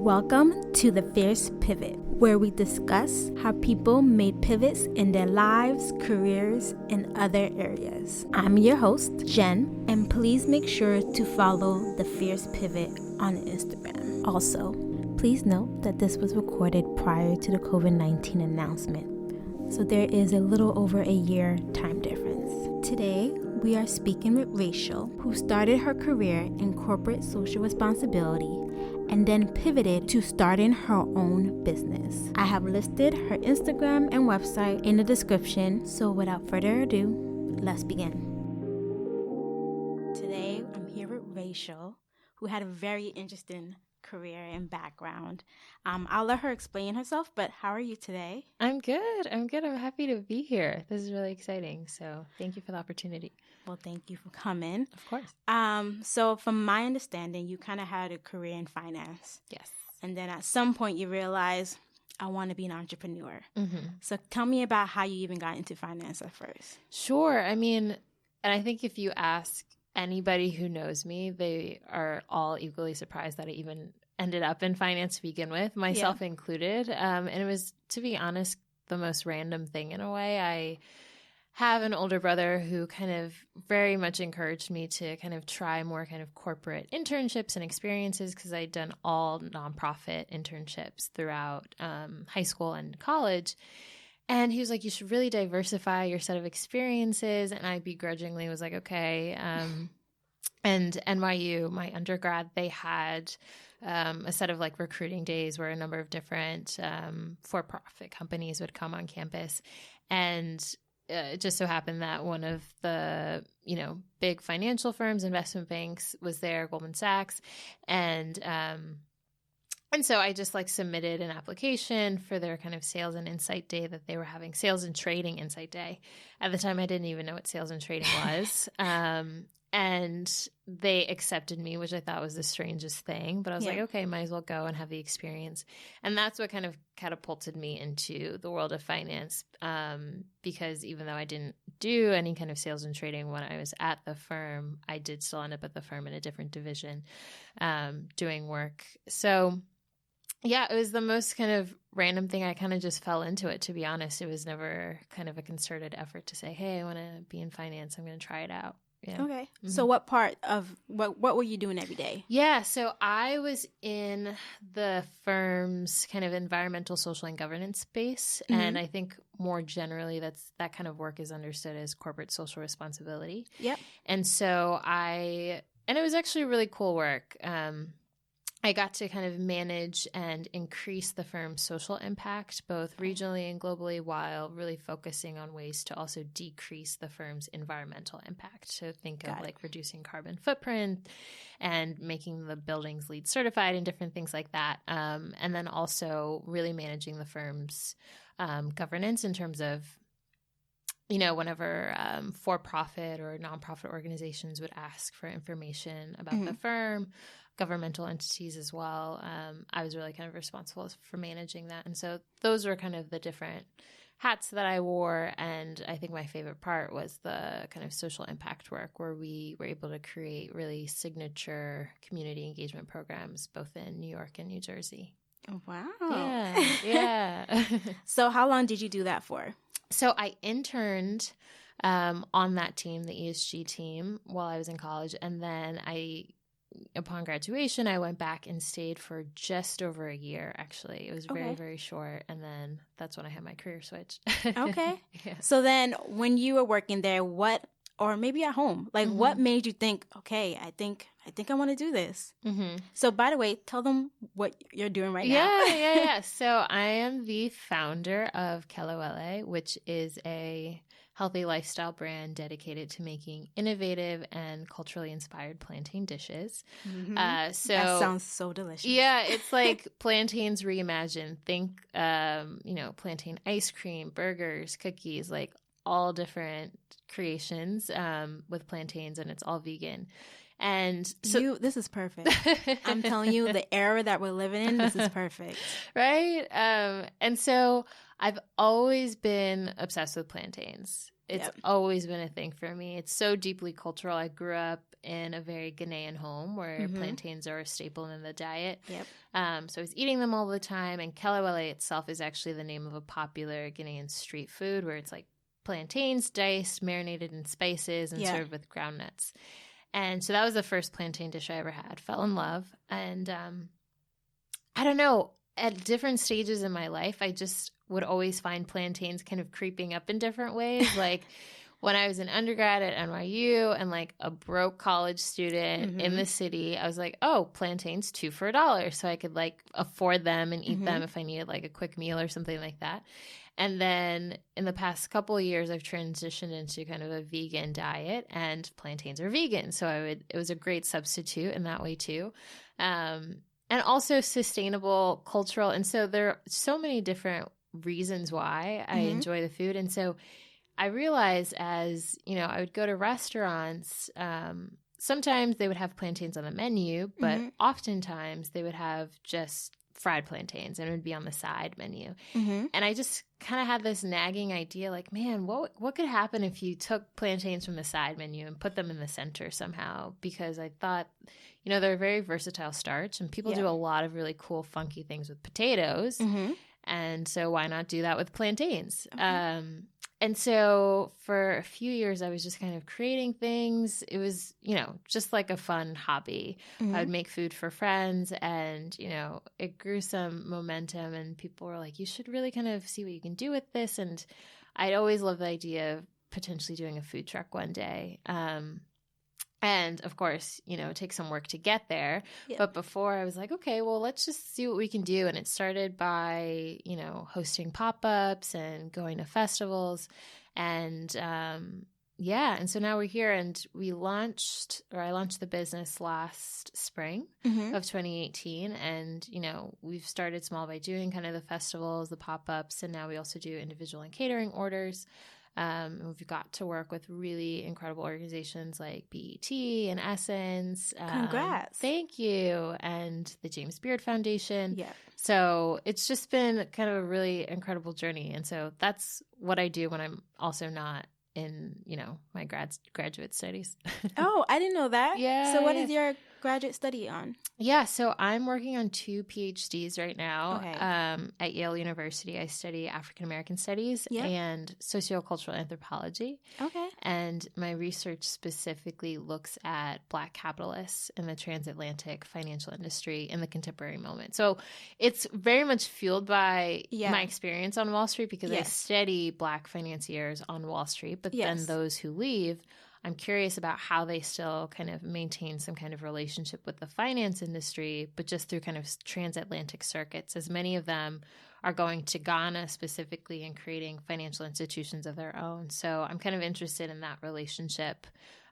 Welcome to The Fierce Pivot, where we discuss how people made pivots in their lives, careers, and other areas. I'm your host, Jen, and please make sure to follow The Fierce Pivot on Instagram. Also, please note that this was recorded prior to the COVID-19 announcement, so there is a little over a year time difference. Today, we are speaking with Rachel, who started her career in corporate social responsibility and then pivoted to starting her own business. I have listed her Instagram and website in the description, so without further ado, let's begin. Today, I'm here with Rachel, who had a very interesting career and background. I'll let her explain herself, but how are you today? I'm good. I'm happy to be here. This is really exciting. So thank you for the opportunity. Well, thank you for coming. Of course. So from my understanding, you kind of had a career in finance. Yes. And then at some point you realize, I want to be an entrepreneur. Mm-hmm. So tell me about how you even got into finance at first. Sure. And I think if you ask anybody who knows me, they are all equally surprised that I even ended up in finance to begin with, myself included. And it was, to be honest, the most random thing in a way. I have an older brother who kind of very much encouraged me to kind of try more kind of corporate internships and experiences because I'd done all nonprofit internships throughout high school and college. And he was like, you should really diversify your set of experiences. And I begrudgingly was like, okay. And NYU, my undergrad, they had a set of like recruiting days where a number of different for-profit companies would come on campus. And it just so happened that one of the, big financial firms, investment banks, was there, Goldman Sachs. And so I just like submitted an application for their kind of sales and insight day that they were having, sales and trading insight day. At the time, I didn't even know what sales and trading was. And they accepted me, which I thought was the strangest thing. But I was like, okay, might as well go and have the experience. And that's what kind of catapulted me into the world of finance. Because even though I didn't do any kind of sales and trading when I was at the firm, I did still end up at the firm in a different division doing work. So yeah, it was the most kind of random thing. I kind of just fell into it, to be honest. It was never kind of a concerted effort to say, hey, I want to be in finance. I'm going to try it out. Yeah. Okay. Mm-hmm. So what part of what were you doing every day? Yeah. So I was in the firm's kind of environmental, social, and governance space. Mm-hmm. And I think more generally that kind of work is understood as corporate social responsibility. Yep. And so and it was actually really cool work. I got to kind of manage and increase the firm's social impact, both regionally and globally, while really focusing on ways to also decrease the firm's environmental impact. So think of like reducing carbon footprint and making the buildings LEED certified and different things like that. And then also really managing the firm's governance in terms of, whenever for-profit or nonprofit organizations would ask for information about the firm, governmental entities as well, I was really kind of responsible for managing that. And so those were kind of the different hats that I wore. And I think my favorite part was the kind of social impact work where we were able to create really signature community engagement programs both in New York and New Jersey. Wow. Yeah. So how long did you do that for? So I interned on that team, the ESG team, while I was in college. And then upon graduation, I went back and stayed for just over a year, actually. It was very, very short. And then that's when I had my career switch. Okay. Yeah. So then when you were working there, or maybe at home, what made you think, okay, I think I want to do this? Mm-hmm. So by the way, tell them what you're doing right now. Yeah. So I am the founder of Kelewele, which is a healthy lifestyle brand dedicated to making innovative and culturally inspired plantain dishes. Mm-hmm. That sounds so delicious. Yeah, it's like plantains reimagined. Think, plantain ice cream, burgers, cookies, like all different creations with plantains, and it's all vegan. And so this is perfect. I'm telling you, the era that we're living in, this is perfect. Right? And so I've always been obsessed with plantains. It's always been a thing for me. It's so deeply cultural. I grew up in a very Ghanaian home where plantains are a staple in the diet. So I was eating them all the time. And Kelewele itself is actually the name of a popular Ghanaian street food where it's like plantains diced, marinated in spices, and served with ground nuts. And so that was the first plantain dish I ever had. Fell in love. And I don't know, at different stages in my life, I just would always find plantains kind of creeping up in different ways. Like when I was an undergrad at NYU and like a broke college student in the city, I was like, oh, plantains 2 for $1. So I could like afford them and eat them if I needed like a quick meal or something like that. And then in the past couple of years, I've transitioned into kind of a vegan diet, and plantains are vegan. So it was a great substitute in that way too. And also sustainable, cultural. And so there are so many different reasons why I enjoy the food. And so I realized as, I would go to restaurants, sometimes they would have plantains on the menu, but oftentimes they would have just fried plantains and it would be on the side menu. And I just kind of had this nagging idea like, man, what could happen if you took plantains from the side menu and put them in the center somehow? Because I thought, they're a very versatile starch and people do a lot of really cool, funky things with potatoes. And so why not do that with plantains? And so for a few years, I was just kind of creating things. It was, just like a fun hobby. I would make food for friends and, it grew some momentum and people were like, you should really kind of see what you can do with this. And I'd always loved the idea of potentially doing a food truck one day. And of course, it takes some work to get there. But before I was like, okay, well, let's just see what we can do. And it started by, hosting pop-ups and going to festivals. And and so now we're here and I launched the business last spring of 2018. And, we've started small by doing kind of the festivals, the pop-ups, and now we also do individual and catering orders. We've got to work with really incredible organizations like BET and Essence. Congrats. Thank you. And the James Beard Foundation. Yeah. So it's just been kind of a really incredible journey. And so that's what I do when I'm also not in, my graduate studies. Oh, I didn't know that. Yeah. So what is your graduate study on? Yeah, so I'm working on 2 PhDs right now at Yale University. I study African American studies and sociocultural anthropology. Okay. And my research specifically looks at Black capitalists in the transatlantic financial industry in the contemporary moment. So it's very much fueled by my experience on Wall Street because I study Black financiers on Wall Street, but then those who leave, I'm curious about how they still kind of maintain some kind of relationship with the finance industry, but just through kind of transatlantic circuits, as many of them are going to Ghana specifically and creating financial institutions of their own. So I'm kind of interested in that relationship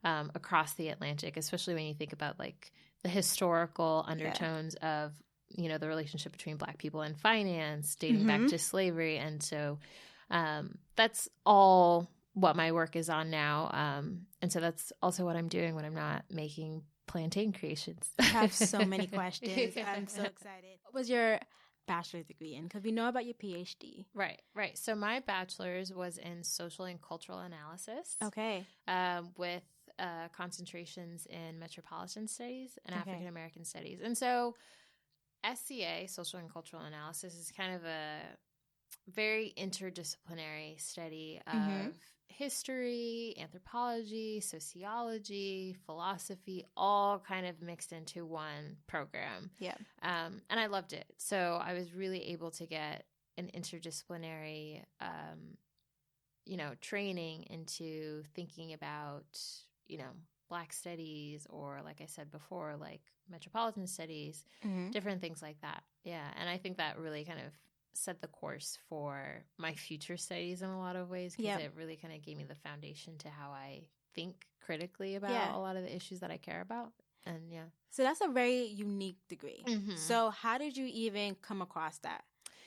across the Atlantic, especially when you think about like the historical undertones of, the relationship between Black people and finance dating back to slavery. And so that's all what my work is on now. And so that's also what I'm doing when I'm not making plantain creations. I have so many questions. I'm so excited. What was your bachelor's degree in? Because we know about your PhD. Right. So my bachelor's was in social and cultural analysis. Okay. With concentrations in metropolitan studies and African American studies. And so SCA, social and cultural analysis, is kind of a very interdisciplinary study of history, anthropology, sociology, philosophy, all kind of mixed into one program. Yeah. And I loved it. So I was really able to get an interdisciplinary, training into thinking about, Black studies or, like I said before, like metropolitan studies, different things like that. Yeah. And I think that really kind of set the course for my future studies in a lot of ways because it really kind of gave me the foundation to how I think critically about a lot of the issues that I care about. And so that's a very unique degree. So how did you even come across that?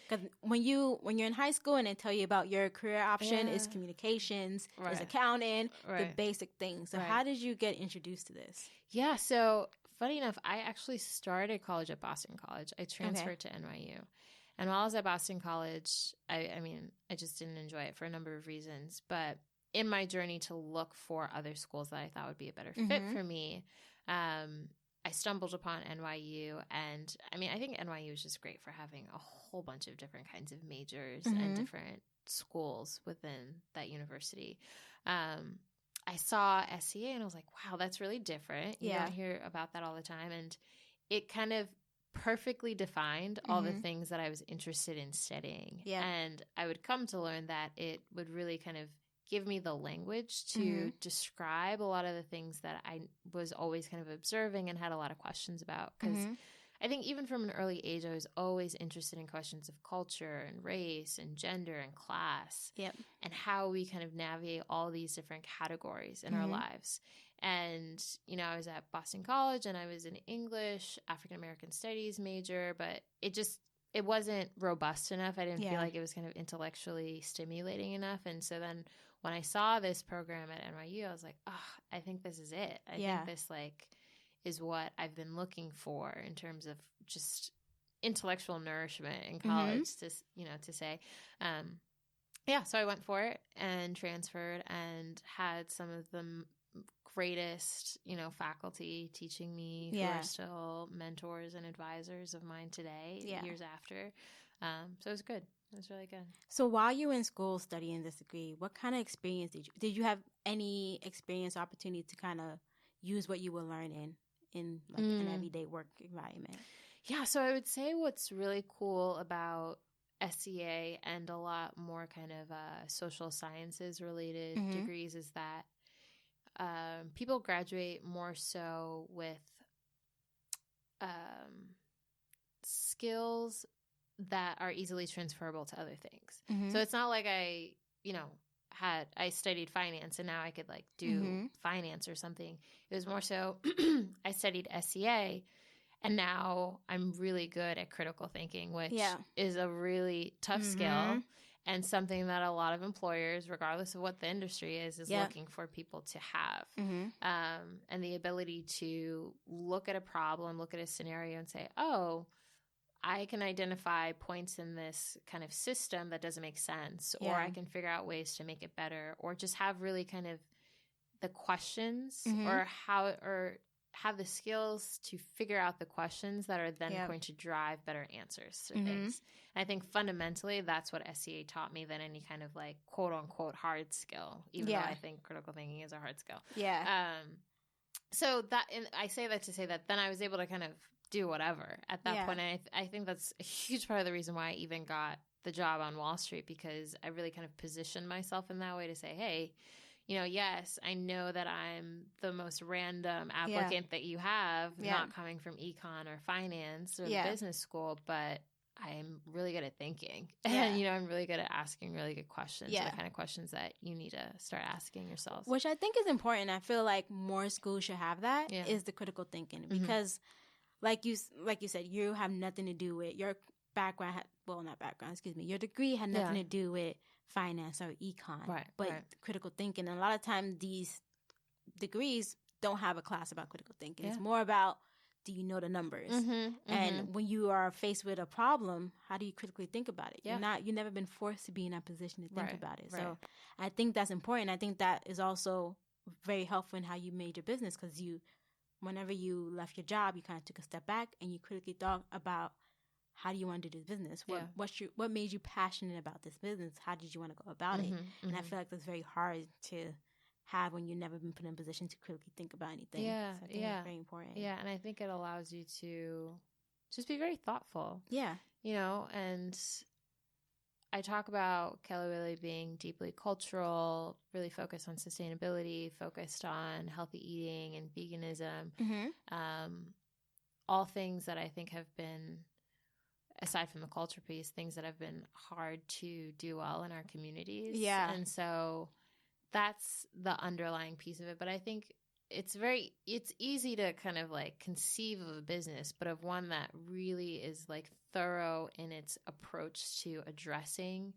Because when you're in high school and they tell you about your career option is communications, is accounting, the basic things. So how did you get introduced to this? Yeah, so funny enough, I actually started college at Boston College. I transferred to NYU. And while I was at Boston College, I just didn't enjoy it for a number of reasons. But in my journey to look for other schools that I thought would be a better fit for me, I stumbled upon NYU. And I mean, I think NYU is just great for having a whole bunch of different kinds of majors and different schools within that university. I saw SCA and I was like, wow, that's really different. You don't hear about that all the time. And it kind of perfectly defined all the things that I was interested in studying. Yeah. And I would come to learn that it would really kind of give me the language to describe a lot of the things that I was always kind of observing and had a lot of questions about. Because I think even from an early age, I was always interested in questions of culture and race and gender and class and how we kind of navigate all these different categories in our lives. And, you know, I was at Boston College and I was an English, African American studies major, but it wasn't robust enough. I didn't feel like it was kind of intellectually stimulating enough. And so then when I saw this program at NYU, I was like, oh, I think this is it. I think this is what I've been looking for in terms of just intellectual nourishment in college to say. So I went for it and transferred and had some of the greatest, faculty teaching me who are still mentors and advisors of mine today, years after. So it was good. It was really good. So while you were in school studying this degree, what kind of experience did you have any experience, opportunity to kind of use what you were learning in like an everyday work environment? Yeah. So I would say what's really cool about SCA and a lot more kind of social sciences related degrees is that people graduate more so with skills that are easily transferable to other things. So it's not like I studied finance and now I could like do finance or something. It was more so I studied SCA and now I'm really good at critical thinking, which is a really tough skill. And something that a lot of employers, regardless of what the industry is looking for people to have. And the ability to look at a problem, look at a scenario and say, oh, I can identify points in this kind of system that doesn't make sense, or I can figure out ways to make it better, or just have really kind of the questions or have the skills to figure out the questions that are then going to drive better answers to things. And I think fundamentally that's what SCA taught me than any kind of like quote unquote hard skill, even though I think critical thinking is a hard skill. So that, and I say that to say that then I was able to kind of do whatever at that point. And I think that's a huge part of the reason why I even got the job on Wall Street, because I really kind of positioned myself in that way to say, hey, yes, I know that I'm the most random applicant that you have, not coming from econ or finance or the business school, but I'm really good at thinking. And, I'm really good at asking really good questions, the kind of questions that you need to start asking yourselves. Which I think is important. I feel like more schools should have that, is the critical thinking. Because like you said, you have nothing to do with your background. Your degree had nothing to do with finance or econ, but critical thinking. And a lot of times these degrees don't have a class about critical thinking. It's more about, do you know the numbers? And when you are faced with a problem, how do you critically think about it? You've never been forced to be in that position to think about it. So I think that's important. I think that is also very helpful in how you made your business, because whenever you left your job, you kind of took a step back and you critically thought about, how do you want to do this business? What made you passionate about this business? How did you want to go about it? And I feel like that's very hard to have when you've never been put in a position to critically think about anything. So I think it's very important. Yeah, and I think it allows you to just be very thoughtful. And I talk about Kelewele being deeply cultural, really focused on sustainability, focused on healthy eating and veganism. All things that I think have been, aside from the culture piece, things that have been hard to do well in our communities. And so that's the underlying piece of it. But I think it's easy to kind of like conceive of a business, but of one that really is like thorough in its approach to addressing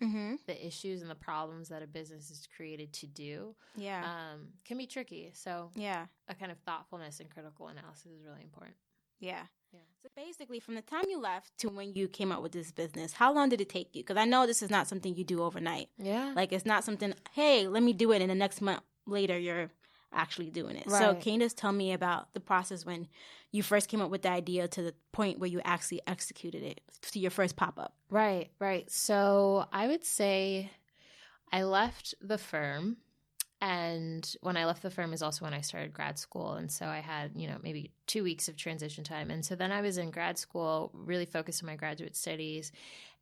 the issues and the problems that a business is created to do, can be tricky. So a kind of thoughtfulness and critical analysis is really important. Yeah. Yeah. So basically, from the time you left to when you came out with this business, how long did it take you? Because I know this is not something you do overnight. Yeah. Like, it's not something, hey, let me do it, and the next month later you're actually doing it. Right. So can you just tell me about the process when you first came up with the idea to the point where you actually executed it to your first pop-up? Right. So I would say I left the firm. And when I left the firm is also when I started grad school. And so I had, maybe 2 weeks of transition time. And so then I was in grad school, really focused on my graduate studies.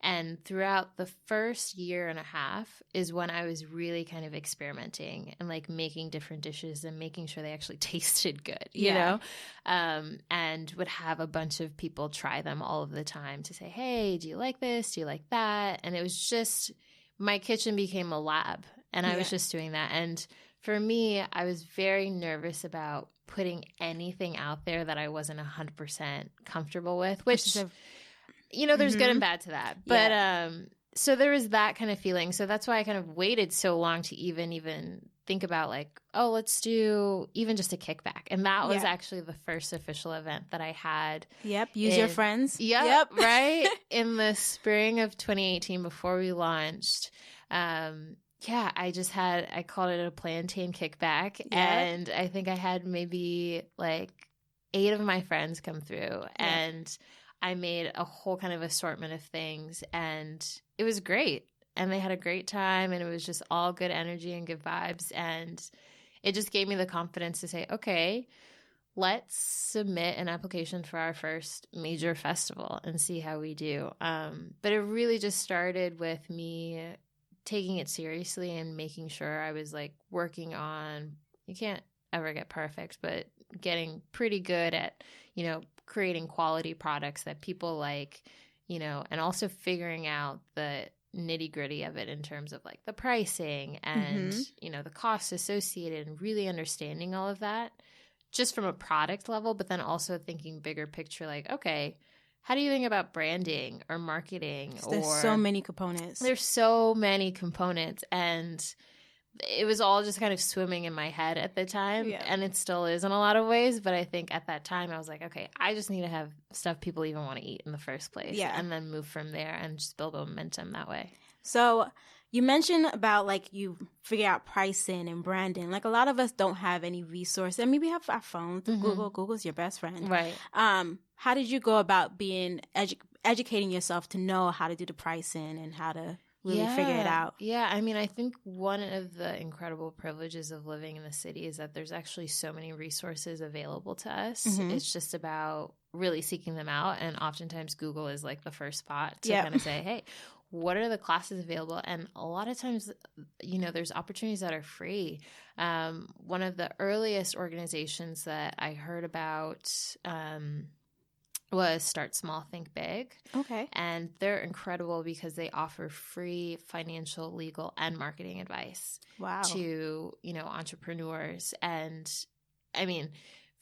And throughout the first year and a half is when I was really kind of experimenting and like making different dishes and making sure they actually tasted good, you know, and would have a bunch of people try them all of the time to say, hey, do you like this? Do you like that? And it was just, my kitchen became a lab. And I was just doing that. And for me, I was very nervous about putting anything out there that I wasn't 100% comfortable with, which, there's good and bad to that. But so there was that kind of feeling. So that's why I kind of waited so long to even think about like, oh, let's do even just a kickback. And that was actually the first official event that I had. Yep. Use your friends. Yep. Right. In the spring of 2018 before we launched. I called it a plantain kickback. And I think I had maybe like 8 of my friends come through and I made a whole kind of assortment of things and it was great. And they had a great time and it was just all good energy and good vibes. And it just gave me the confidence to say, okay, let's submit an application for our first major festival and see how we do. But it really just started with me taking it seriously and making sure I was like working on, you can't ever get perfect, but getting pretty good at, creating quality products that people like, and also figuring out the nitty gritty of it in terms of like the pricing and, the costs associated and really understanding all of that just from a product level, but then also thinking bigger picture, like, okay, how do you think about branding or marketing? There's so many components. There's so many components. And it was all just kind of swimming in my head at the time. Yeah. And it still is in a lot of ways. But I think at that time I was like, okay, I just need to have stuff people even want to eat in the first place. Yeah. And then move from there and just build momentum that way. So you mentioned about like you figure out pricing and branding. Like a lot of us don't have any resources. I mean, we have our phones. Google's your best friend. Right. How did you go about being educating yourself to know how to do the pricing and how to really figure it out? Yeah. I mean, I think one of the incredible privileges of living in the city is that there's actually so many resources available to us. It's just about really seeking them out. And oftentimes Google is like the first spot to kind of say, hey, what are the classes available? And a lot of times, there's opportunities that are free. One of the earliest organizations that I heard about was Start Small, Think Big. Okay. And they're incredible because they offer free financial, legal, and marketing advice to, entrepreneurs. And I mean,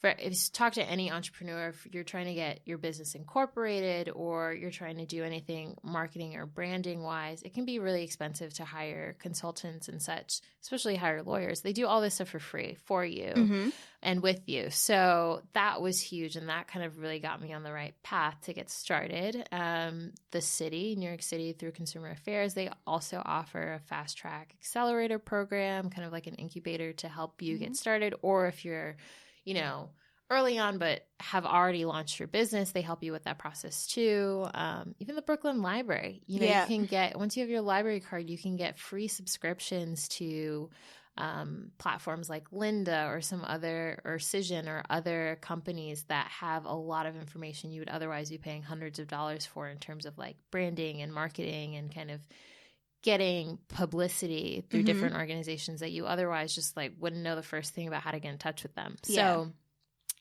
if you talk to any entrepreneur, if you're trying to get your business incorporated or you're trying to do anything marketing or branding wise, it can be really expensive to hire consultants and such, especially hire lawyers. They do all this stuff for free for you and with you. So that was huge. And that kind of really got me on the right path to get started. The city, New York City, through Consumer Affairs, they also offer a fast track accelerator program, kind of like an incubator to help you get started. Or if you're early on, but have already launched your business, they help you with that process too. Even the Brooklyn Library, you can get, once you have your library card, you can get free subscriptions to platforms like Lynda or some other, or Cision or other companies that have a lot of information you would otherwise be paying hundreds of dollars for in terms of like branding and marketing and kind of getting publicity through different organizations that you otherwise just like wouldn't know the first thing about how to get in touch with them. So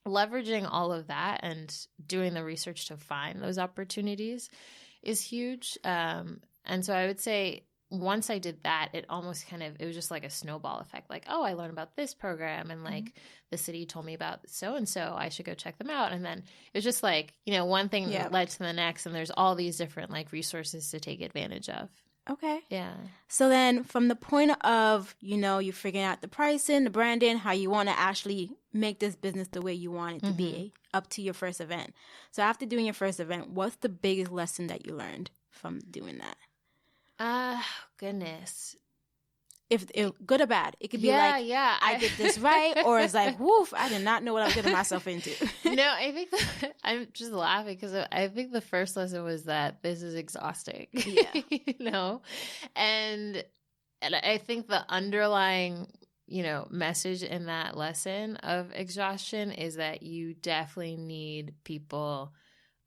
leveraging all of that and doing the research to find those opportunities is huge. And so I would say once I did that, it almost it was just like a snowball effect. Like, oh, I learned about this program and like the city told me about so-and-so, I should go check them out. And then it was just like, one thing led to the next and there's all these different like resources to take advantage of. Okay. Yeah. So then from the point of, you're figuring out the pricing, the branding, how you want to actually make this business the way you want it to be up to your first event. So after doing your first event, what's the biggest lesson that you learned from doing that? Goodness. If good or bad, it could be I did this right, or it's like, woof, I did not know what I was getting myself into. No, I think I'm just laughing because I think the first lesson was that this is exhausting. Yeah. And I think the underlying, message in that lesson of exhaustion is that you definitely need people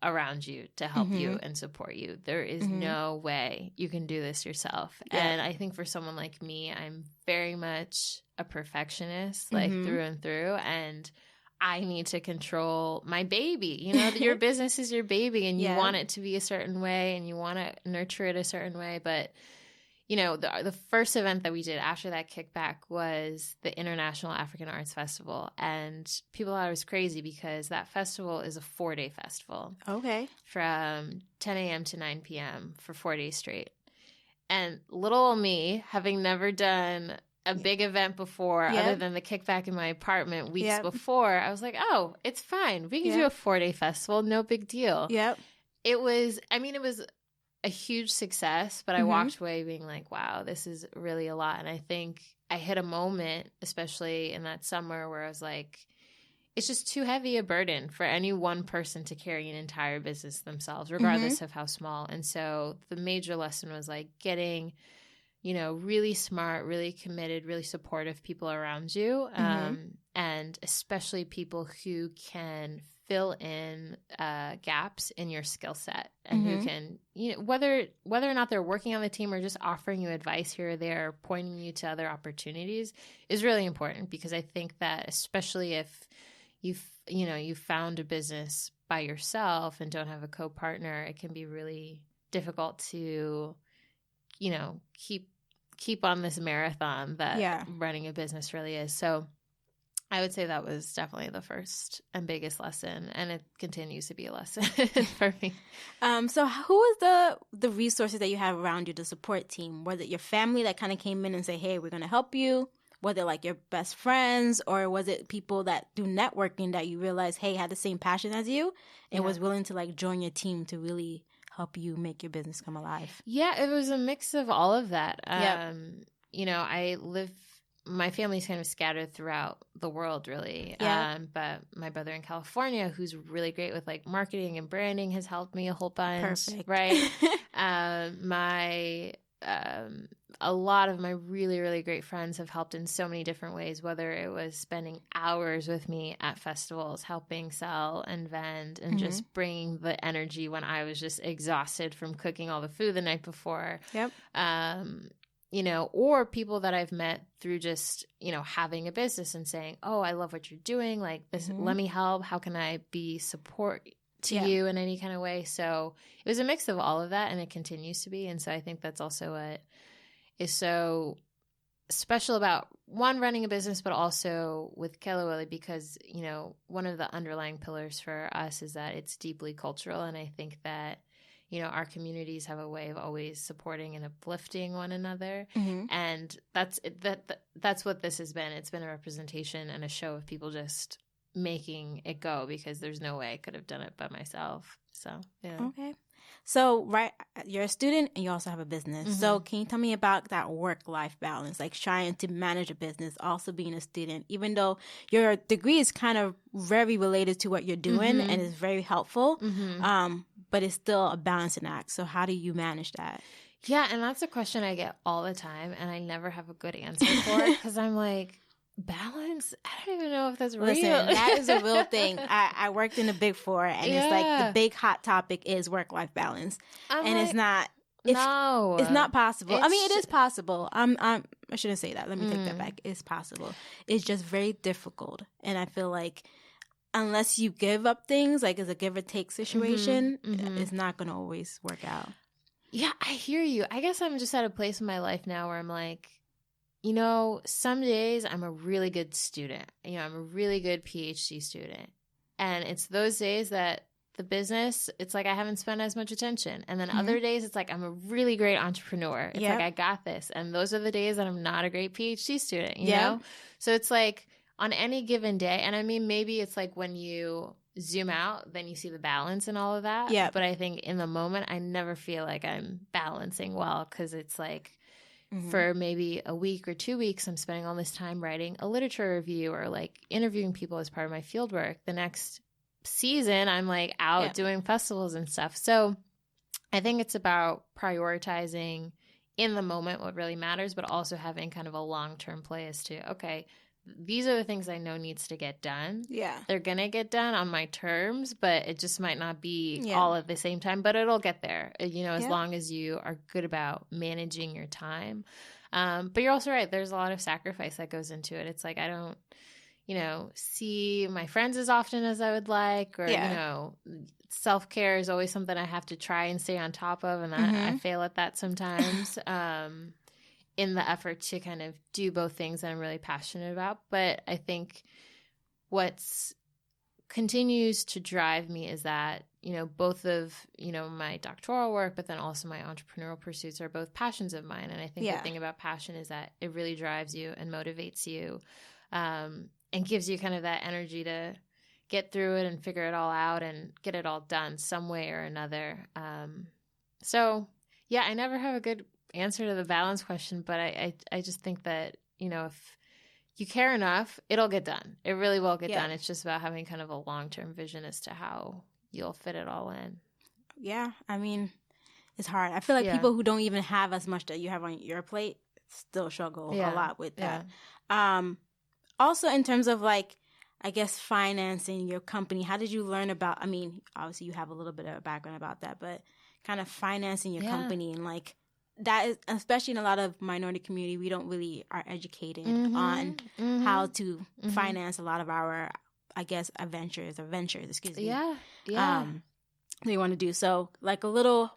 around you to help you and support you. There is no way you can do this yourself. Yeah. And I think for someone like me, I'm very much a perfectionist, like through and through. And I need to control my baby. Your business is your baby and you want it to be a certain way and you want to nurture it a certain way. But the first event that we did after that kickback was the International African Arts Festival. And people thought it was crazy because that festival is a 4-day festival. Okay. From 10 a.m. to 9 p.m. for 4 days straight. And little old me, having never done a big event before other than the kickback in my apartment weeks before, I was like, oh, it's fine. We can do a 4-day festival. No big deal. Yep. It was a huge success, but I walked away being like, wow, this is really a lot. And I think I hit a moment, especially in that summer, where I was like, it's just too heavy a burden for any one person to carry an entire business themselves, regardless of how small. And so the major lesson was like getting, really smart, really committed, really supportive people around you. And especially people who can fill in gaps in your skill set and who can, whether or not they're working on the team or just offering you advice here or there, pointing you to other opportunities is really important, because I think that especially if you've found a business by yourself and don't have a co-partner, it can be really difficult to, keep on this marathon that running a business really is. So I would say that was definitely the first and biggest lesson, and it continues to be a lesson for me. So who is the resources that you have around you, the support team? Was it your family that kind of came in and say, hey, we're going to help you? Was it like your best friends, or was it people that do networking that you realized, hey, had the same passion as you and was willing to like join your team to really help you make your business come alive? Yeah, it was a mix of all of that. My family's kind of scattered throughout the world, really. But my brother in California, who's really great with like marketing and branding, has helped me a whole bunch. Perfect. Right. A lot of my really, really great friends have helped in so many different ways, whether it was spending hours with me at festivals, helping sell and vend, and just bringing the energy when I was just exhausted from cooking all the food the night before. Yep. Or people that I've met through just, having a business and saying, oh, I love what you're doing. Like this, let me help. How can I be support to you in any kind of way? So it was a mix of all of that, and it continues to be. And so I think that's also what is so special about running a business, but also with Kelewele, because, one of the underlying pillars for us is that it's deeply cultural. And I think that, our communities have a way of always supporting and uplifting one another. And that's what this has been. It's been a representation and a show of people just making it go, because there's no way I could have done it by myself. So, yeah. Okay. So, you're a student and you also have a business. So can you tell me about that work-life balance, like trying to manage a business, also being a student, even though your degree is kind of very related to what you're doing and is very helpful, but it's still a balancing act. So how do you manage that? Yeah, and that's a question I get all the time, and I never have a good answer for it, because I'm like, balance? I don't even know if that's real. Listen, that is a real thing. I worked in the Big Four, and it's like the big hot topic is work-life balance. It's not. It's not possible. It is possible. I shouldn't say that. Let me take that back. It's possible. It's just very difficult, and I feel like unless you give up things, like it's a give or take situation, it's not going to always work out. Yeah, I hear you. I guess I'm just at a place in my life now where I'm like, some days I'm a really good student. I'm a really good PhD student. And it's those days that the business, it's like I haven't spent as much attention. And then other days, it's like I'm a really great entrepreneur. It's like I got this. And those are the days that I'm not a great PhD student, you know? So it's like on any given day, and I mean, maybe it's like when you zoom out, then you see the balance and all of that. Yeah. But I think in the moment, I never feel like I'm balancing well, because it's like for maybe a week or 2 weeks, I'm spending all this time writing a literature review or like interviewing people as part of my field work. The next season, I'm like out doing festivals and stuff. So I think it's about prioritizing in the moment what really matters, but also having kind of a long-term play as to, okay, these are the things I know needs to get done. Yeah. They're going to get done on my terms, but it just might not be all at the same time, but it'll get there, you know, as long as you are good about managing your time. But you're also right. There's a lot of sacrifice that goes into it. It's like, I don't, you know, see my friends as often as I would like, or, you know, self-care is always something I have to try and stay on top of. And I fail at that sometimes. In the effort to kind of do both things that I'm really passionate about. But I think what's continues to drive me is that, you know, both of, you know, my doctoral work, but then also my entrepreneurial pursuits are both passions of mine. And I think the thing about passion is that it really drives you and motivates you, and gives you kind of that energy to get through it and figure it all out and get it all done some way or another. So yeah, I never have a good answer to the balance question, but I just think that, you know, if you care enough, it'll get done. It really will get done. It's just about having kind of a long-term vision as to how you'll fit it all in. Yeah. I mean, it's hard. I feel like people who don't even have as much that you have on your plate still struggle a lot with that. Also, in terms of like, I guess, financing your company, how did you learn about, I mean, obviously you have a little bit of a background about that, but kind of financing your company and like, that is, especially in a lot of minority community, we don't really are educated on how to finance a lot of our, I guess, ventures, excuse me. That you want to do. So like a little,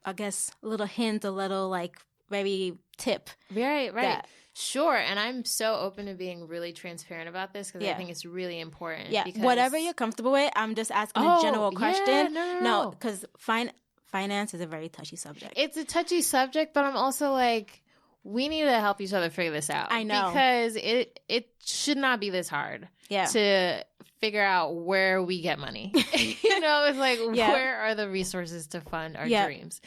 I guess, a little hint, a little like maybe tip. Right. Sure. And I'm so open to being really transparent about this, because I think it's really important. Yeah. Because whatever you're comfortable with, I'm just asking a general question. No, because finance is a very touchy subject. It's a touchy subject, but I'm also like, we need to help each other figure this out. I know. Because it should not be this hard to figure out where we get money. You know, it's like, where are the resources to fund our dreams?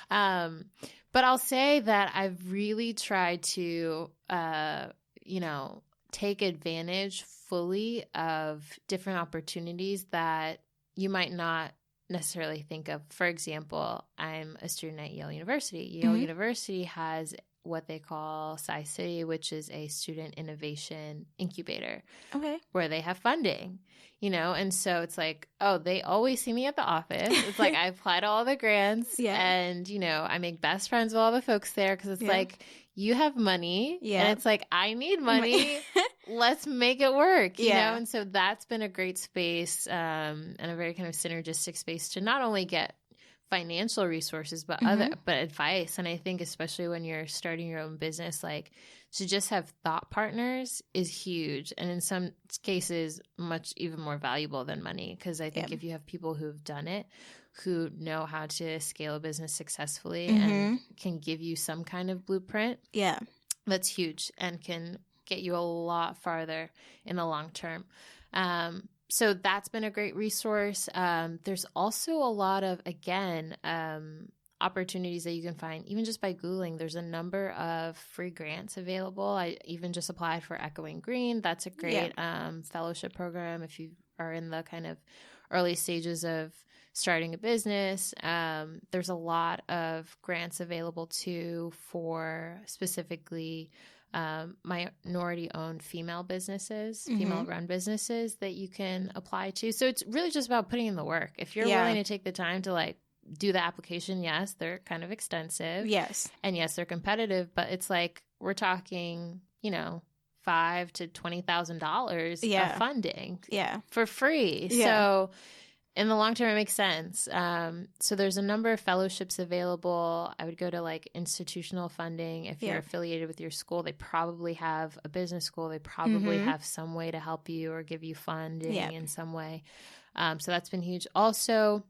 But I'll say that I've really tried to, you know, take advantage fully of different opportunities that you might not necessarily think of. For example, I'm a student at Yale University. Yale University has what they call Sci-City, which is a student innovation incubator. Where they have funding, you know, and so it's like, oh, they always see me at the office. It's like I apply to all the grants and, you know, I make best friends with all the folks there, because it's like, you have money and it's like, I need money. Let's make it work, you know? And so that's been a great space and a very kind of synergistic space to not only get financial resources, but but advice. And I think especially when you're starting your own business, like to just have thought partners is huge. And in some cases, much even more valuable than money. Because I think if you have people who've done it, who know how to scale a business successfully and can give you some kind of blueprint, that's huge and can get you a lot farther in the long term. So that's been a great resource. There's also a lot of, again, opportunities that you can find even just by Googling. There's a number of free grants available. I even just applied for Echoing Green. That's a great fellowship program if you are in the kind of early stages of starting a business. There's a lot of grants available too for specifically minority-owned female businesses, female-run businesses that you can apply to. So it's really just about putting in the work. If you're willing to take the time to like do the application, yes, they're kind of extensive. Yes. And yes, they're competitive, but it's like we're talking, you know, $5,000 to $20,000 of funding for free. So in the long term, it makes sense. So there's a number of fellowships available. I would go to like institutional funding. If you're affiliated with your school, they probably have a business school. They probably have some way to help you or give you funding in some way. So that's been huge. Also,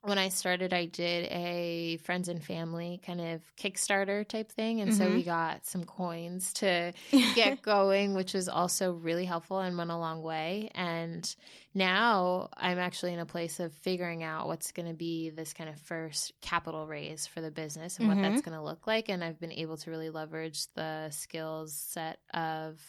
when I started, I did a friends and family kind of Kickstarter type thing. And so we got some coins to get going, which was also really helpful and went a long way. And now I'm actually in a place of figuring out what's going to be this kind of first capital raise for the business and what that's going to look like. And I've been able to really leverage the skills set of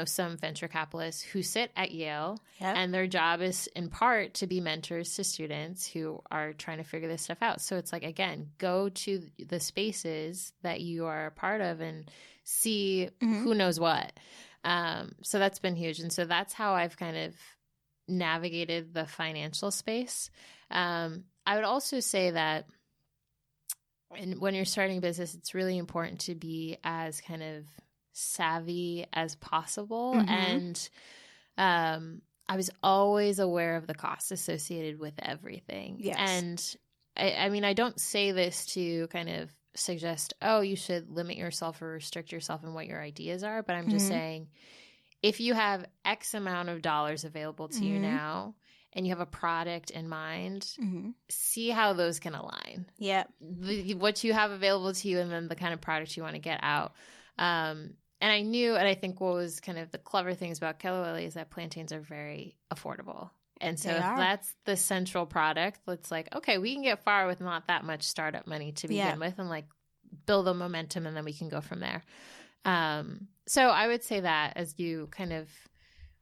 some venture capitalists who sit at Yale, and their job is in part to be mentors to students who are trying to figure this stuff out. So it's like, again, go to the spaces that you are a part of and see who knows what. So that's been huge. And so that's how I've kind of navigated the financial space. I would also say that when you're starting a business, it's really important to be as kind of savvy as possible. And I was always aware of the costs associated with everything. Yes. And I mean, I don't say this to kind of suggest, oh, you should limit yourself or restrict yourself in what your ideas are. But I'm just saying, if you have X amount of dollars available to you now, and you have a product in mind, see how those can align. Yeah. What you have available to you and then the kind of product you want to get out. And I knew, and I think what was kind of the clever things about Kelewele is that plantains are very affordable. And so if that's the central product, it's like, okay, we can get far with not that much startup money to begin with and like build a momentum and then we can go from there. So I would say that as you kind of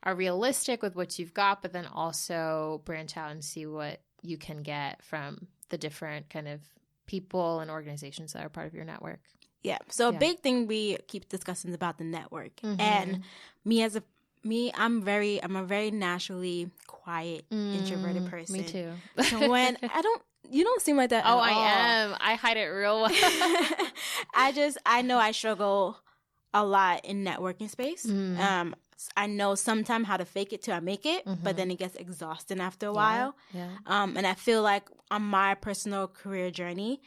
are realistic with what you've got, but then also branch out and see what you can get from the different kind of people and organizations that are part of your network. Yeah. So a big thing we keep discussing is about the network. And I'm a very naturally quiet, introverted person. Me too. So when you don't seem like that at all. I am. I hide it real well. I know I struggle a lot in networking space. I know sometimes how to fake it till I make it, but then it gets exhausting after a while. Yeah. And I feel like on my personal career journey,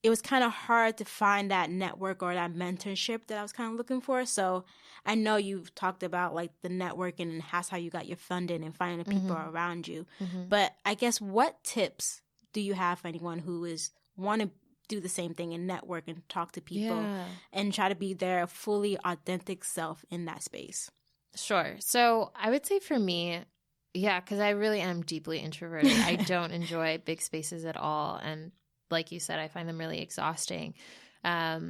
it was kind of hard to find that network or that mentorship that I was kind of looking for. So I know you've talked about like the networking and that's how you got your funding and finding the people around you. But I guess what tips do you have for anyone who is want to do the same thing and network and talk to people and try to be their fully authentic self in that space? Sure. So I would say for me, because I really am deeply introverted. I don't enjoy big spaces at all. And like you said, I find them really exhausting. But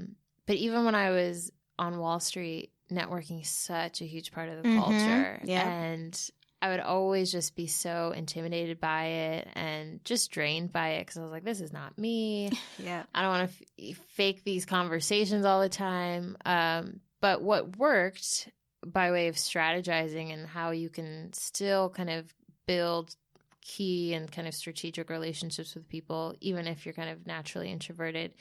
even when I was on Wall Street, networking is such a huge part of the culture. Yeah. And I would always just be so intimidated by it and just drained by it because I was like, this is not me. Yeah. I don't want to fake these conversations all the time. But what worked by way of strategizing and how you can still kind of build key and kind of strategic relationships with people, even if you're kind of naturally introverted,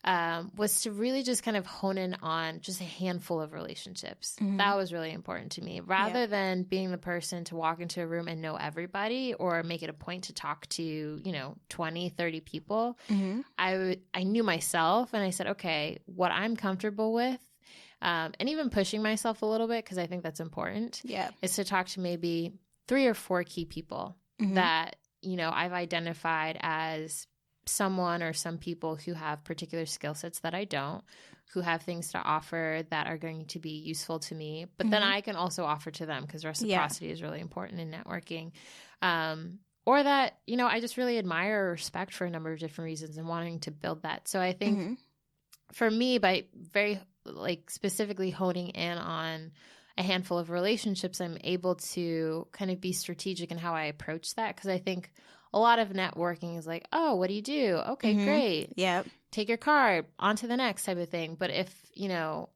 was to really just kind of hone in on just a handful of relationships. That was really important to me. Rather than being the person to walk into a room and know everybody or make it a point to talk to, 20, 30 people, I knew myself and I said, okay, what I'm comfortable with, and even pushing myself a little bit, because I think that's important, is to talk to maybe 3 or 4 key people that, I've identified as someone or some people who have particular skill sets that I don't, who have things to offer that are going to be useful to me, but then I can also offer to them because reciprocity is really important in networking. Or that, I just really admire or respect for a number of different reasons and wanting to build that. So I think for me, by very specifically honing in on a handful of relationships, I'm able to kind of be strategic in how I approach that. Because I think a lot of networking is like, oh, what do you do? Okay, great. Yeah. Take your card, on to the next type of thing. But if,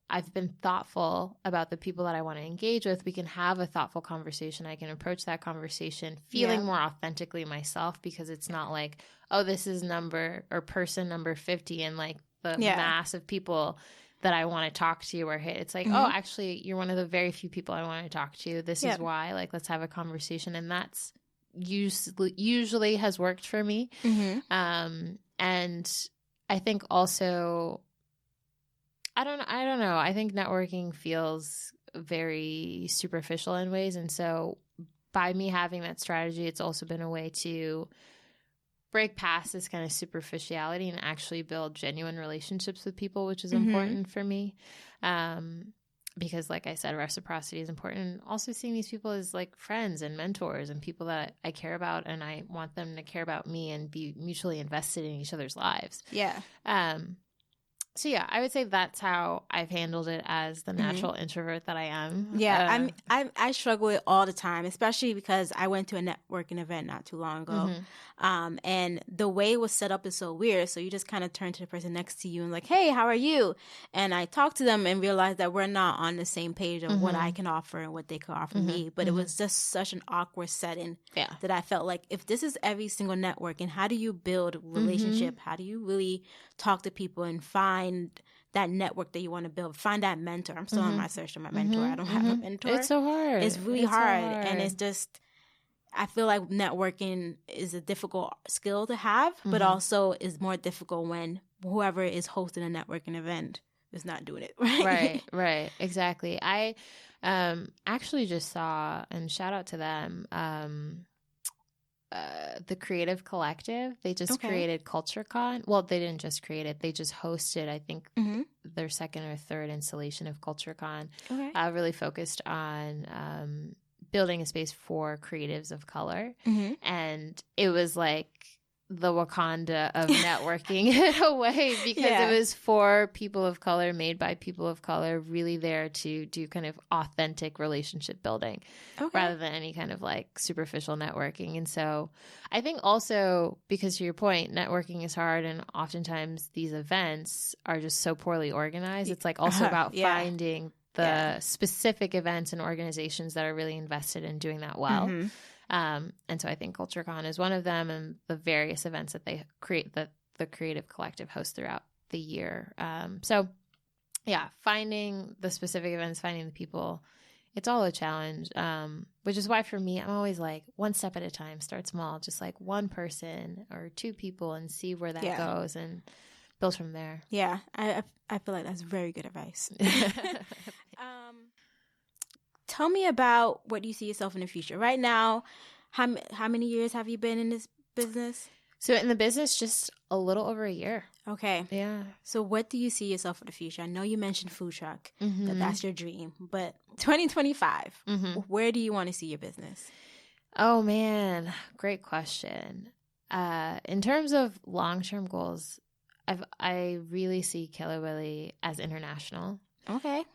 I've been thoughtful about the people that I want to engage with, we can have a thoughtful conversation. I can approach that conversation feeling more authentically myself, because it's not like, oh, this is person number 50 and like the mass of people that I want to talk to or hit. It's like, oh, actually, you're one of the very few people I want to talk to. This is why. Like, let's have a conversation. And that's usually has worked for me. And I think also, I don't know. I think networking feels very superficial in ways. And so by me having that strategy, it's also been a way to break past this kind of superficiality and actually build genuine relationships with people, which is important for me. Because like I said, reciprocity is important. And also seeing these people as like friends and mentors and people that I care about, and I want them to care about me and be mutually invested in each other's lives. Yeah. So yeah, I would say that's how I've handled it as the natural introvert that I am. Yeah, I struggle with it all the time, especially because I went to a networking event not too long ago. And the way it was set up is so weird. So you just kind of turn to the person next to you and like, hey, how are you? And I talked to them and realized that we're not on the same page of what I can offer and what they could offer me. But it was just such an awkward setting that I felt like, if this is every single networking, how do you build a relationship? How do you really talk to people and find that network that you want to build, find that mentor? I'm still on my search for my mentor. I don't have a mentor. It's so hard. It's really hard. And it's just, I feel like networking is a difficult skill to have, but also is more difficult when whoever is hosting a networking event is not doing it. Right. Exactly. I actually just saw, and shout out to them, the Creative Collective. They just created CultureCon. Well, they didn't just create it. They just hosted, I think, their second or third installation of CultureCon. Really focused on building a space for creatives of color. And it was like the Wakanda of networking in a way, because it was for people of color, made by people of color, really there to do kind of authentic relationship building rather than any kind of like superficial networking. And so I think also, because to your point, networking is hard, and oftentimes these events are just so poorly organized. It's like also about finding the specific events and organizations that are really invested in doing that well. And so I think CultureCon is one of them, and the various events that they create, that the Creative Collective hosts throughout the year. So yeah, finding the specific events, finding the people, it's all a challenge, which is why for me, I'm always like one step at a time, start small, just like one person or two people, and see where that goes and build from there. Yeah, I feel like that's very good advice. Tell me about what you see yourself in the future. Right now, how many years have you been in this business? So in the business, just a little over a year. Okay. Yeah. So what do you see yourself for the future? I know you mentioned food truck, that's your dream. But 2025, where do you want to see your business? Oh, man. Great question. In terms of long-term goals, I really see Kelewele as international. Okay.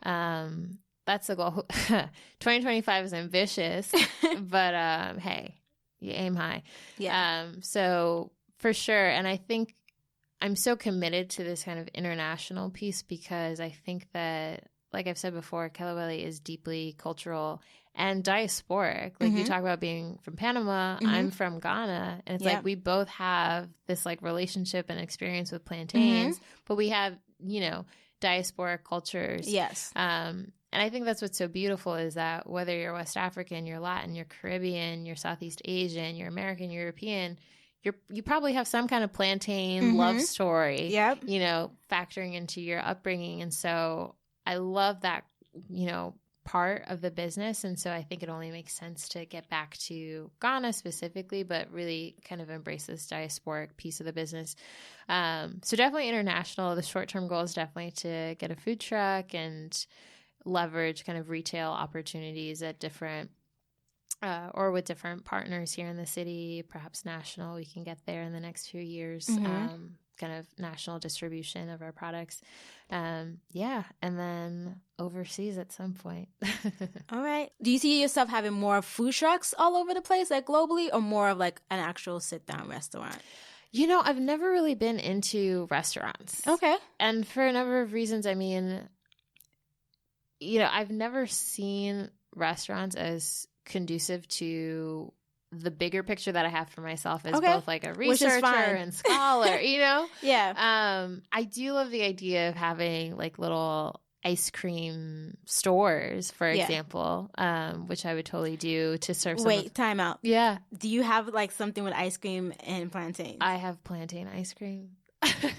That's the goal. 2025 is ambitious, but hey, you aim high. Yeah. So for sure. And I think I'm so committed to this kind of international piece, because I think that, like I've said before, Kelewele is deeply cultural and diasporic. Like you talk about being from Panama, I'm from Ghana. And it's like we both have this like relationship and experience with plantains, but we have, diasporic cultures. Yes. And I think that's what's so beautiful, is that whether you're West African, you're Latin, you're Caribbean, you're Southeast Asian, you're American, European, you probably have some kind of plantain love story, factoring into your upbringing. And so I love that, part of the business. And so I think it only makes sense to get back to Ghana specifically, but really kind of embrace this diasporic piece of the business. So definitely international. The short-term goal is definitely to get a food truck and leverage kind of retail opportunities at different or with different partners here in the city, perhaps national. We can get there in the next few years, kind of national distribution of our products. And then overseas at some point. All right. Do you see yourself having more food trucks all over the place, like globally, or more of like an actual sit-down restaurant? I've never really been into restaurants. Okay. And for a number of reasons. I mean, I've never seen restaurants as conducive to the bigger picture that I have for myself as both like a researcher and scholar, Yeah. I do love the idea of having like little ice cream stores, for example, which I would totally do to serve some time out. Yeah. Do you have like something with ice cream and plantain? I have plantain ice cream.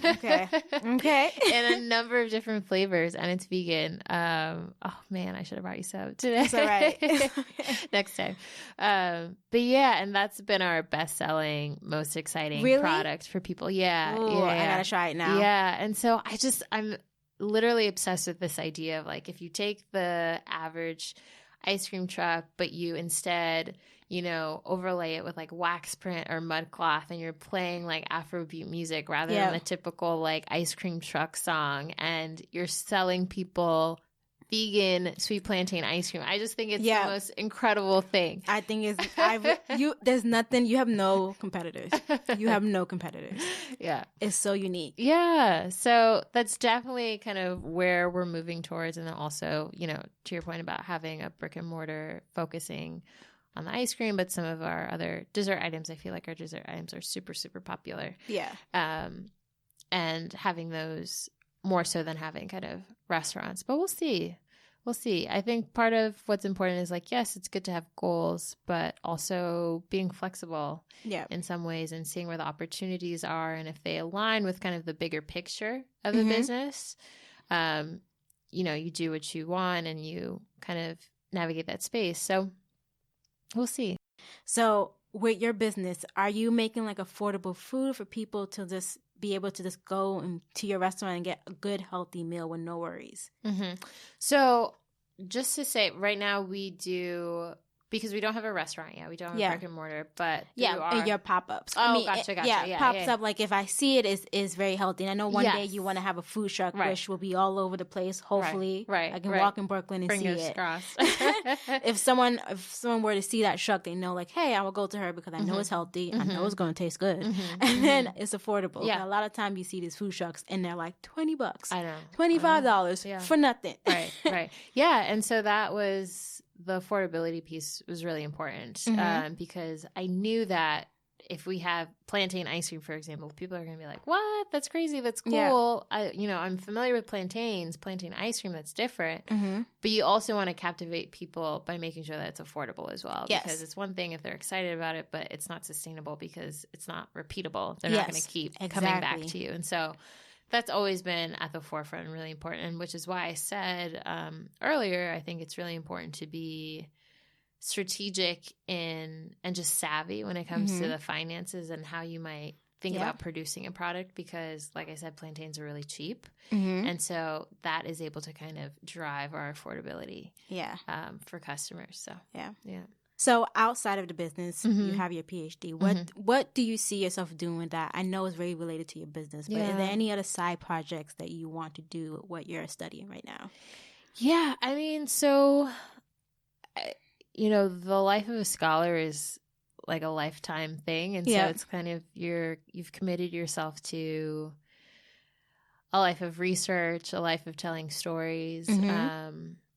Okay. In a number of different flavors, and it's vegan. Oh man, I should have brought you some today. That's all right. Next time. But yeah, and that's been our best-selling, most exciting product for people. Yeah. Ooh, yeah. I gotta try it now. Yeah. And so I'm literally obsessed with this idea of like, if you take the average ice cream truck, but you instead, overlay it with like wax print or mud cloth, and you're playing like Afrobeat music rather than the typical like ice cream truck song, and you're selling people vegan sweet plantain ice cream. I just think it's the most incredible thing. I think there's nothing, you have no competitors. You have no competitors. Yeah. It's so unique. Yeah. So that's definitely kind of where we're moving towards. And then also, to your point about having a brick and mortar focusing on the ice cream, but some of our other dessert items, I feel like our dessert items are super, super popular. Yeah. And having those more so than having kind of restaurants. But we'll see. I think part of what's important is like, yes, it's good to have goals, but also being flexible in some ways and seeing where the opportunities are. And if they align with kind of the bigger picture of the business, you do what you want and you kind of navigate that space. So we'll see. So with your business, are you making like affordable food for people to just be able to just go to your restaurant and get a good, healthy meal with no worries? Mm-hmm. So just to say, right now we do, because we don't have a restaurant yet. We don't have a brick and mortar, but your pop-ups. Oh, gotcha. Yeah, pops up. Like if I see it, is very healthy. And I know one day you want to have a food truck, which will be all over the place. Hopefully, I can walk in Brooklyn and see it. If someone were to see that truck, they know like, hey, I will go to her because I know it's healthy. I know it's going to taste good, and then it's affordable. Yeah, a lot of time you see these food trucks and they're like $20. I know, $25 for nothing. Right. Yeah, and so that was. The affordability piece was really important because I knew that if we have plantain ice cream, for example, people are going to be like, what? That's crazy. That's cool. Yeah. I'm familiar with plantain ice cream. That's different. But you also want to captivate people by making sure that it's affordable as well. Because it's one thing if they're excited about it, but it's not sustainable because it's not repeatable. They're not going to keep coming back to you. And so that's always been at the forefront and really important, which is why I said earlier, I think it's really important to be strategic and just savvy when it comes to the finances and how you might think about producing a product, because like I said, plantains are really cheap. And so that is able to kind of drive our affordability for customers. So, yeah. So outside of the business, you have your PhD. What do you see yourself doing with that? I know it's very related to your business, but is there any other side projects that you want to do with what you're studying right now? Yeah, I mean, so, the life of a scholar is like a lifetime thing. And so it's kind of you've committed yourself to a life of research, a life of telling stories,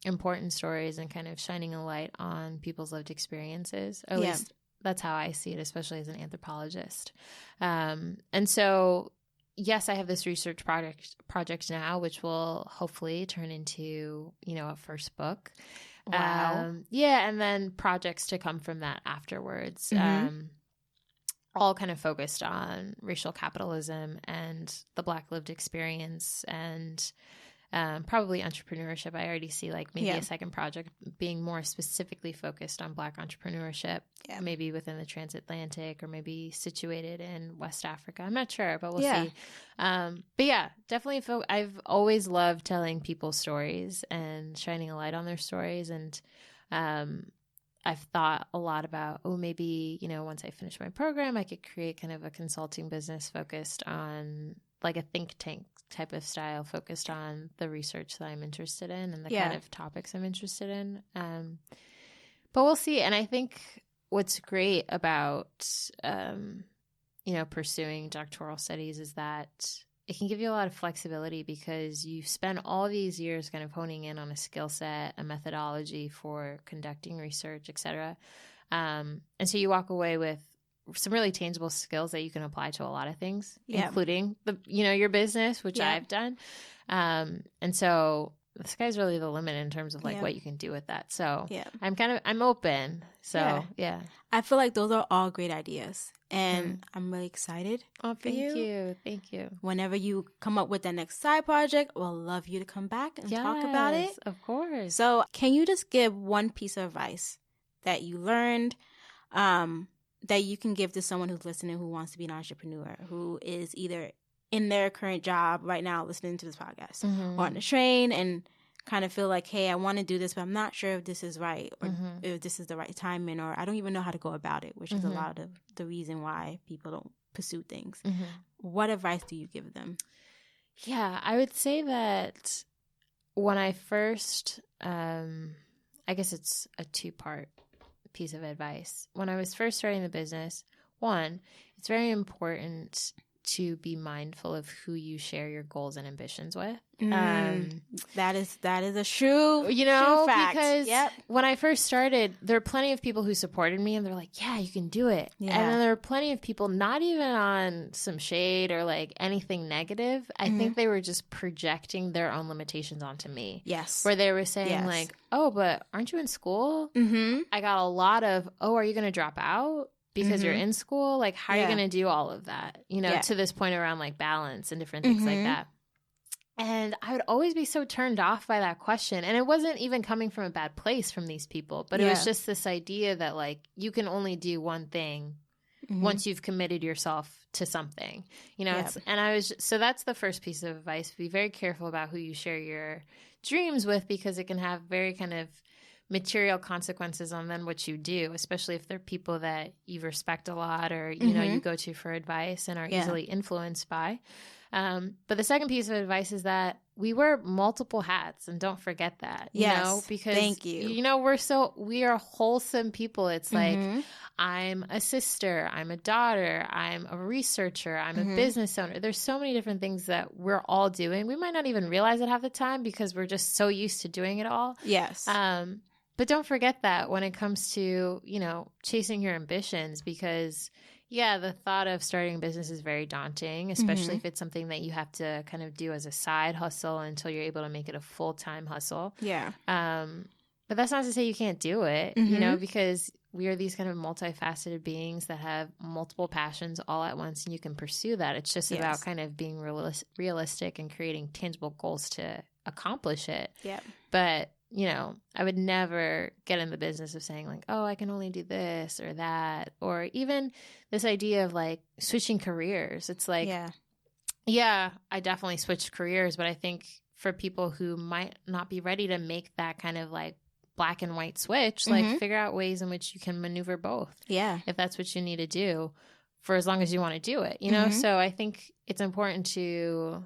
important stories, and kind of shining a light on people's lived experiences. At least that's how I see it, especially as an anthropologist. And so, yes, I have this research project now, which will hopefully turn into, a first book. Wow. And then projects to come from that afterwards. All kind of focused on racial capitalism and the Black lived experience and probably entrepreneurship. I already see like maybe a second project being more specifically focused on Black entrepreneurship, maybe within the transatlantic or maybe situated in West Africa. I'm not sure, but we'll see. But yeah, definitely. I've always loved telling people stories and shining a light on their stories. And I've thought a lot about, maybe, once I finish my program, I could create kind of a consulting business focused on like a think tank type of style, focused on the research that I'm interested in and the kind of topics I'm interested in. But we'll see. And I think what's great about, pursuing doctoral studies is that it can give you a lot of flexibility because you spend all these years kind of honing in on a skill set, a methodology for conducting research, et cetera. And so you walk away with some really tangible skills that you can apply to a lot of things, including your business, which I've done. And so the sky's really the limit in terms of like what you can do with that. So I'm open. So yeah. I feel like those are all great ideas. And I'm really excited for you. Thank you. Whenever you come up with that next side project, we'll love you to come back and talk about it. Of course. So can you just give one piece of advice that you learned that you can give to someone who's listening who wants to be an entrepreneur, who is either in their current job right now listening to this podcast or on the train and kind of feel like, hey, I want to do this, but I'm not sure if this is right or if this is the right timing, or I don't even know how to go about it, which is a lot of the reason why people don't pursue things. What advice do you give them? Yeah, I would say that when I first, I guess it's a two-part piece of advice. When I was first starting the business, one, it's very important to be mindful of who you share your goals and ambitions with. That is a true, true fact. Because when I first started, there were plenty of people who supported me and they're like, yeah, you can do it. And then there were plenty of people not even on some shade or like anything negative. I think they were just projecting their own limitations onto me. Yes. Where they were saying like, oh, but aren't you in school? I got a lot of, oh, are you going to drop out because you're in school? Like, how are you going to do all of that? To this point around like balance and different things like that. And I would always be so turned off by that question. And it wasn't even coming from a bad place from these people, but it was just this idea that like you can only do one thing once you've committed yourself to something, so that's the first piece of advice. Be very careful about who you share your dreams with, because it can have very kind of material consequences on then what you do, especially if they're people that you respect a lot or, you go to for advice and are easily influenced by. But the second piece of advice is that we wear multiple hats, and don't forget that, because thank you. We are wholesome people. It's like, I'm a sister, I'm a daughter, I'm a researcher, I'm a business owner. There's so many different things that we're all doing. We might not even realize it half the time because we're just so used to doing it all. Yes. But don't forget that when it comes to, chasing your ambitions, because the thought of starting a business is very daunting, especially if it's something that you have to kind of do as a side hustle until you're able to make it a full-time hustle. Yeah. But that's not to say you can't do it, because we are these kind of multifaceted beings that have multiple passions all at once, and you can pursue that. It's just about kind of being realistic and creating tangible goals to accomplish it. Yeah. But I would never get in the business of saying like, oh, I can only do this or that, or even this idea of like switching careers. It's like, I definitely switched careers, but I think for people who might not be ready to make that kind of like black and white switch, like figure out ways in which you can maneuver both. Yeah. If that's what you need to do for as long as you want to do it, So I think it's important to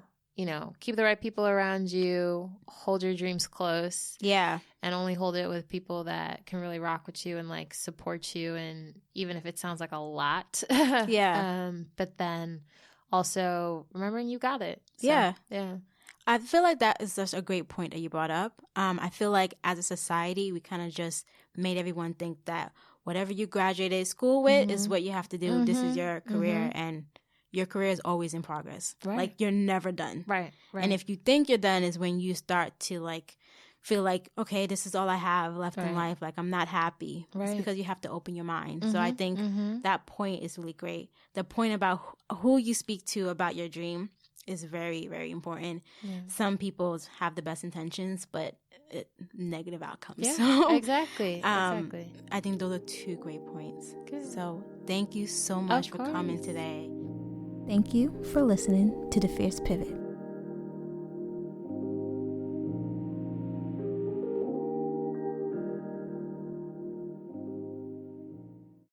keep the right people around you, hold your dreams close. Yeah. And only hold it with people that can really rock with you and like support you. And even if it sounds like a lot. But then also remembering you got it. So, yeah. I feel like that is such a great point that you brought up. I feel like as a society, we kind of just made everyone think that whatever you graduated school with is what you have to do. This is your career. And your career is always in progress. Right. Like, you're never done. Right. And if you think you're done is when you start to, like, feel like, okay, this is all I have left in life. Like, I'm not happy. Right. It's because you have to open your mind. So I think that point is really great. The point about who you speak to about your dream is very, very important. Yeah. Some people have the best intentions, but negative outcomes. Yeah, so, exactly. I think those are two great points. Good. So thank you so much for coming today. Thank you for listening to The Fierce Pivot.